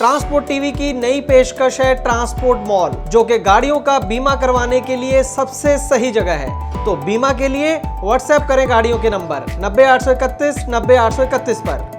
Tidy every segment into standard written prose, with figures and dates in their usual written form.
Transport TV की नई पेशकश है ट्रांसपोर्ट मॉल, जो कि गाड़ियों का बीमा करवाने के लिए सबसे सही जगह है। तो बीमा के लिए व्हाट्सएप करें गाड़ियों के नंबर 90 831 पर।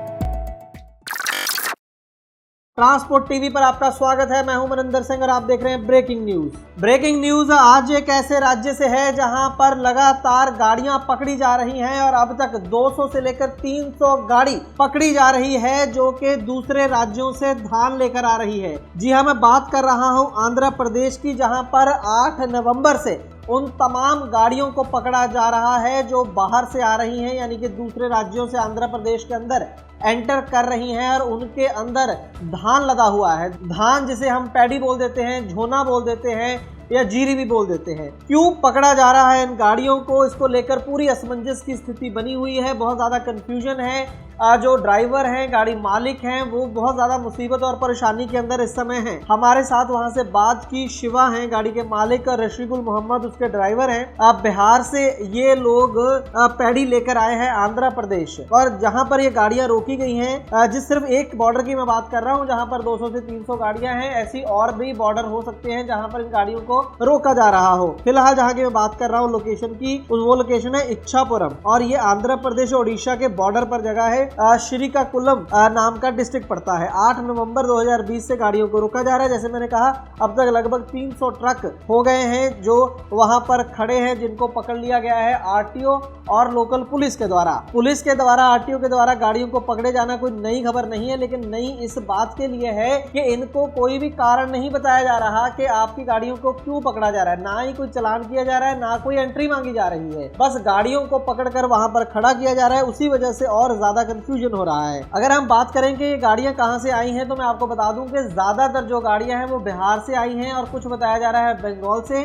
ट्रांसपोर्ट टीवी पर आपका स्वागत है। मैं हूं मनिंदर सिंह और आप देख रहे हैं ब्रेकिंग न्यूज। आज एक ऐसे राज्य से है जहां पर लगातार गाड़ियां पकड़ी जा रही हैं और अब तक 200 से लेकर 300 गाड़ी पकड़ी जा रही है, जो कि दूसरे राज्यों से धान लेकर आ रही है। जी हां, मैं बात कर रहा हूं आंध्र प्रदेश की, जहां पर 8 नवंबर से उन तमाम गाड़ियों को पकड़ा जा रहा है जो बाहर से आ रही हैं, यानी कि दूसरे राज्यों से आंध्र प्रदेश के अंदर एंटर कर रही हैं और उनके अंदर धान लदा हुआ है। धान जिसे हम पैडी बोल देते हैं, झोना बोल देते हैं या जीरी भी बोल देते हैं। क्यों पकड़ा जा रहा है इन गाड़ियों को, इसको लेकर पूरी असमंजस की स्थिति बनी हुई है। बहुत ज़्यादा कंफ्यूजन है। जो ड्राइवर हैं, गाड़ी मालिक हैं, वो बहुत ज़्यादा मुसीबत और परेशानी के अंदर इस समय हैं। हमारे साथ वहां से बात की शिवा हैं, गाड़ी के मालिक, और रशीकुल मोहम्मद उसके ड्राइवर हैं। बिहार से ये लोग पैडी लेकर आए हैं आंध्र प्रदेश, और जहां पर ये गाड़ियां रोकी गई हैं, जिस सिर्फ एक बॉर्डर की मैं बात कर रहा हूं जहां पर 200 से 300 गाड़ियां हैं, ऐसी और भी बॉर्डर हो सकते हैं जहां पर इन गाड़ियों को रोका जा रहा हो। फिलहाल जहां की मैं बात कर रहा हूं लोकेशन की, वो लोकेशन है इच्छापुरम, और ये आंध्र प्रदेश और उड़ीसा के बॉर्डर पर जगह है। श्रीकाकुलम नाम का डिस्ट्रिक्ट पड़ता है। 8 नवंबर 2020 से गाड़ियों को रोका जा रहा है। जैसे मैंने कहा, अब तक लगभग 300 ट्रक हो गए हैं जो वहां पर खड़े हैं, जिनको पकड़ लिया गया है आरटीओ और लोकल पुलिस के द्वारा। आरटीओ के द्वारा गाड़ियों को पकड़े जाना कोई नई खबर नहीं है, लेकिन नई इस बात के लिए है कि इनको कोई भी कारण नहीं बताया जा रहा कि आपकी गाड़ियों को क्यों पकड़ा जा रहा है। ना ही कोई चालान किया जा रहा है, ना कोई एंट्री मांगी जा रही है। बस गाड़ियों को पकड़कर वहां पर खड़ा किया जा रहा है। उसी वजह से और ज्यादा कंफ्यूजन हो रहा है। अगर हम बात करें कि ये गाड़ियां कहां से आई हैं, तो मैं आपको बता दूं कि ज्यादातर जो गाड़ियां हैं वो बिहार से आई हैं और कुछ बताया जा रहा है बंगाल से।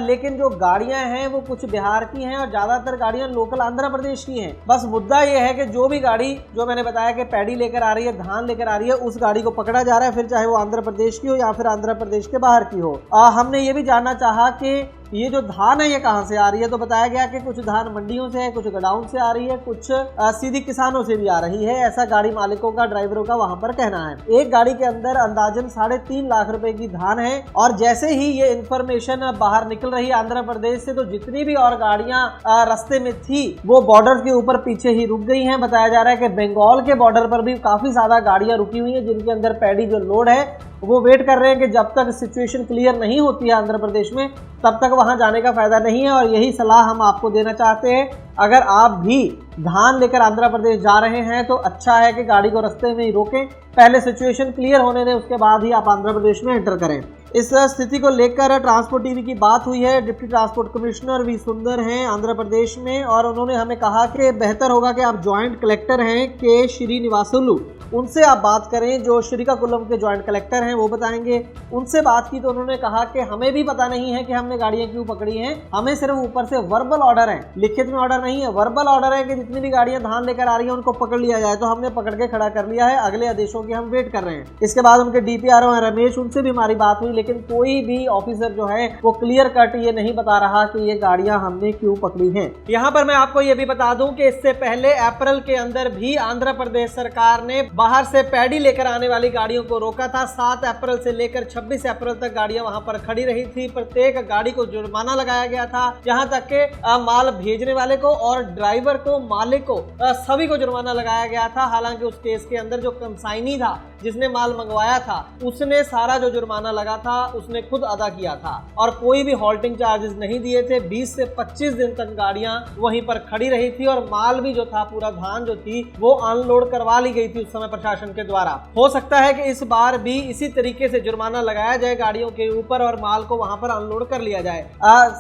लेकिन जो गाड़ियां हैं वो कुछ बिहार की हैं और ज्यादातर गाड़ियां लोकल आंध्र प्रदेश की हैं। बस मुद्दा ये है कि जो भी गाड़ी, जो मैंने बताया कि पैडी लेकर आ रही है, धान लेकर आ रही है, उस गाड़ी को पकड़ा जा रहा है, फिर चाहे वो आंध्र प्रदेश की हो या फिर आंध्र प्रदेश के बाहर की हो। हमने ये भी जानना चाहा कि ये जो धान है ये कहां से आ रही है, तो बताया गया कि कुछ धान मंडियों से है, कुछ गोडाउन से आ रही है, कुछ सीधी किसानों से भी आ रही है। ऐसा गाड़ी मालिकों का, ड्राइवरों का वहां पर कहना है। एक गाड़ी के अंदर अंदाजन 3.5 लाख रुपए की धान है, और जैसे ही ये इंफॉर्मेशन बाहर निकल रही है आंध्र प्रदेश से, तो जितनी भी और गाड़ियां रास्ते में थी वो बॉर्डर के ऊपर पीछे ही रुक गई हैं। बताया जा रहा है कि बंगाल के बॉर्डर पर भी काफी ज्यादा गाड़ियां रुकी हुई है, जिनके अंदर पैडी जो लोड है वो वेट कर रहे हैं कि जब तक सिचुएशन क्लियर नहीं होती है आंध्र प्रदेश में, तब तक वहां जाने का फायदा नहीं है। और यही सलाह हम आपको देना चाहते हैं। अगर आप भी धान लेकर आंध्र प्रदेश जा रहे हैं तो अच्छा है कि गाड़ी को रास्ते में ही रोकें, पहले सिचुएशन क्लियर होने दें, उसके बाद ही आप आंध्र प्रदेश में एंटर करें। इस स्थिति को लेकर ट्रांसपोर्ट टीवी की बात हुई है। डिप्टी ट्रांसपोर्ट कमिश्नर वी सुंदर हैं आंध्र प्रदेश में, और उन्होंने हमें कहा कि बेहतर होगा कि आप ज्वाइंट कलेक्टर हैं के श्रीनिवासुलु, उनसे आप बात करें। जो श्रीकाकुलम के ज्वाइंट कलेक्टर हैं वो बताएंगे। उनसे बात की तो उन्होंने कहा कि हमें भी पता नहीं है कि हमने गाड़ियां क्यों पकड़ी हैं, हमें सिर्फ ऊपर से वर्बल ऑर्डर है, लिखित में ऑर्डर नहीं है, वर्बल ऑर्डर है कि जितनी भी गाड़ियां धान लेकर आ रही हैं उनको पकड़ लिया जाए। तो हमने पकड़ के खड़ा कर लिया है, अगले आदेशों की हम वेट कर रहे हैं। इसके बाद उनके डीपीआरओ हैं रमेश, उनसे भी हमारी बात हुई, लेकिन कोई भी ऑफिसर जो है वो क्लियर कट ये नहीं बता रहा कि ये गाड़ियां हमने क्यों पकड़ी हैं। यहाँ पर मैं आपको ये भी बता दूं कि इससे पहले अप्रैल के अंदर भी आंध्र प्रदेश सरकार ने बाहर से पैडी लेकर आने वाली गाड़ियों को रोका था। 7 अप्रैल से लेकर 26 अप्रैल तक गाड़ियां वहां पर खड़ी रही थी। प्रत्येक गाड़ी को जुर्माना लगाया गया था, यहाँ तक के माल भेजने वाले को और ड्राइवर को, मालिक को, सभी को जुर्माना लगाया गया था। हालांकि उस केस के अंदर जो कंसाइनी था, जिसने माल मंगवाया था, उसने सारा जो जुर्माना लगा था उसने खुद अदा किया था और कोई भी हॉल्टिंग चार्जेस नहीं दिए थे। 20 से 25 दिन तक गाड़ियां वहीं पर खड़ी रही थी और माल भी जो था, पूरा धान जो थी वो अनलोड करवा ली गई थी उस समय प्रशासन के द्वारा। हो सकता है कि इस बार भी इसी तरीके से जुर्माना लगाया जाए गाड़ियों के ऊपर और माल को वहां पर अनलोड कर लिया जाए।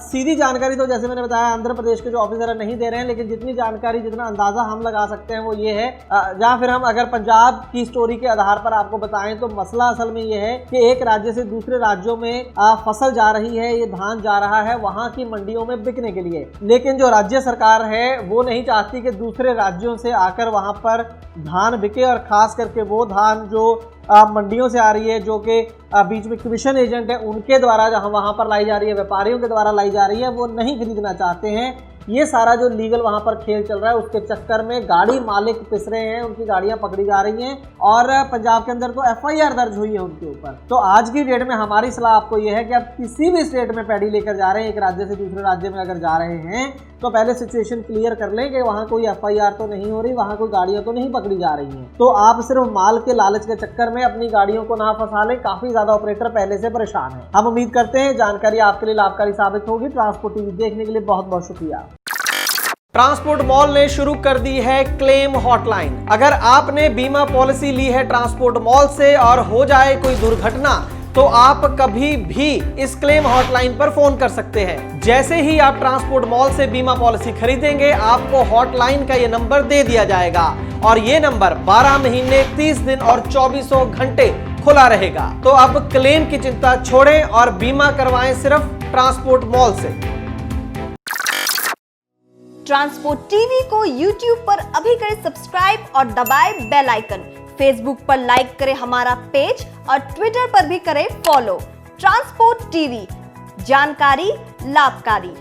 सीधी जानकारी तो जैसे मैंने बताया आंध्र प्रदेश के जो ऑफिसर नहीं दे रहे हैं, लेकिन जितनी जानकारी, जितना अंदाजा हम लगा सकते हैं वो ये है, या फिर हम अगर पंजाब की स्टोरी के आधार पर आपको बताएं तो मसला असल में ये है कि एक राज्य से दूसरे राज्यों में फसल जा रही है, ये धान जा रहा है वहां की मंडियों में बिकने के लिए, लेकिन जो राज्य सरकार है वो नहीं चाहती कि दूसरे राज्यों से आकर वहां पर धान बिके, और खास करके वो धान जो मंडियों से आ रही है, जो कि बीच में कमीशन एजेंट है उनके द्वारा जहां वहां पर लाई जा रही है, व्यापारियों के द्वारा लाई जा रही है, वो नहीं खरीदना चाहते हैं। ये सारा जो लीगल वहां पर खेल चल रहा है उसके चक्कर में गाड़ी मालिक पिस रहे हैं, उनकी गाड़ियां पकड़ी जा रही हैं और पंजाब के अंदर तो FIR दर्ज हुई है उनके ऊपर। तो आज की डेट में हमारी सलाह आपको यह है कि आप किसी भी स्टेट में पैडी लेकर जा रहे हैं, एक राज्य से दूसरे राज्य में अगर जा रहे हैं तो पहले सिचुएशन क्लियर कर लें कि वहां कोई FIR तो नहीं हो रही, वहां कोई गाड़ियां तो नहीं पकड़ी जा रही हैं। तो आप सिर्फ माल के लालच के चक्कर में अपनी गाड़ियों को ना फंसा लें, काफी ज्यादा ऑपरेटर पहले से परेशान हैं। हम उम्मीद करते हैं जानकारी आपके लिए लाभकारी साबित होगी। ट्रांसपोर्ट टीवी देखने के लिए बहुत बहुत शुक्रिया। ट्रांसपोर्ट मॉल ने शुरू कर दी है क्लेम हॉटलाइन। अगर आपने बीमा पॉलिसी ली है ट्रांसपोर्ट मॉल से और हो जाए कोई दुर्घटना तो आप कभी भी इस क्लेम हॉटलाइन पर फोन कर सकते हैं। जैसे ही आप ट्रांसपोर्ट मॉल से बीमा पॉलिसी खरीदेंगे आपको हॉटलाइन का ये नंबर दे दिया जाएगा और ये नंबर 12 महीने 30 दिन और 24 घंटे खुला रहेगा। तो अब क्लेम की चिंता छोड़ें और बीमा करवाएं सिर्फ ट्रांसपोर्ट मॉल से। ट्रांसपोर्ट टीवी को YouTube पर अभी करें सब्सक्राइब और दबाएं बेल आइकन। फेसबुक पर लाइक करें हमारा पेज और ट्विटर पर भी करें फॉलो। ट्रांसपोर्ट टीवी, जानकारी लाभकारी।